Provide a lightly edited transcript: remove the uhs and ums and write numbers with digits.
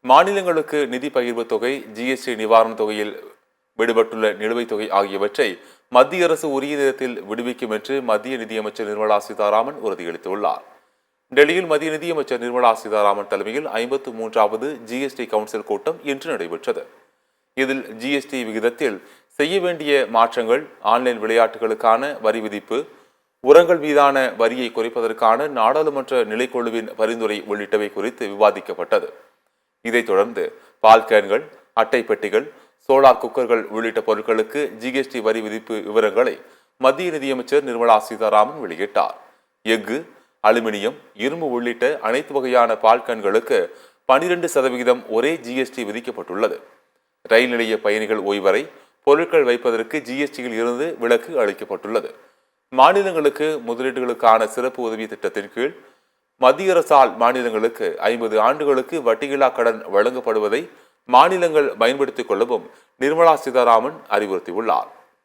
மாநிலங்களுக்கு நிதி பகிர்வு தொகை, ஜிஎஸ்டி நிவாரணத் தொகையில் விடுபட்டுள்ள நிலுவைத் தொகை ஆகியவற்றை மத்திய அரசு உரிய நேரத்தில் விடுவிக்கும் என்று மத்திய நிதியமைச்சர் நிர்மலா சீதாராமன் உறுதியளித்துள்ளார். டெல்லியில் மத்திய நிதியமைச்சர் நிர்மலா சீதாராமன் தலைமையில் 53வது ஜிஎஸ்டி கவுன்சில் கூட்டம் இன்று நடைபெற்றது. இதில் ஜிஎஸ்டி விகிதத்தில் செய்ய வேண்டிய மாற்றங்கள், ஆன்லைன் விளையாட்டுகளுக்கான வரி விதிப்பு, உரங்கள் மீதான வரியை குறைப்பதற்கான நாடாளுமன்ற நிலைக்குழுவின் பரிந்துரை உள்ளிட்டவை குறித்து விவாதிக்கப்பட்டது. இதைத் தொடர்ந்து பால் கேன்கள், அட்டை பெட்டிகள், சோலார் குக்கர்கள் உள்ளிட்ட பொருட்களுக்கு ஜிஎஸ்டி வரி விதிப்பு விவரங்களை மத்திய நிதியமைச்சர் நிர்மலா சீதாராமன் வெளியிட்டார். எஃகு, அலுமினியம், இரும்பு உள்ளிட்ட அனைத்து வகையான பால் கேன்களுக்கு 12% ஒரே ஜிஎஸ்டி விதிக்கப்பட்டுள்ளது. ரயில் நிலைய பயணிகள் ஓய்வறை, பொருட்கள் வைப்பதற்கு ஜிஎஸ்டியில் இருந்து விலக்கு அளிக்கப்பட்டுள்ளது. மாநிலங்களுக்கு முதலீடுகளுக்கான சிறப்பு உதவி திட்டத்தின் கீழ் மத்திய அரசால் மாநிலங்களுக்கு 50 ஆண்டுகளுக்கு வட்டியில்லா கடன் வழங்கப்படுவதை மாநிலங்கள் பயன்படுத்திக் கொள்ளவும் நிர்மலா சீதாராமன் அறிவுறுத்தியுள்ளார்.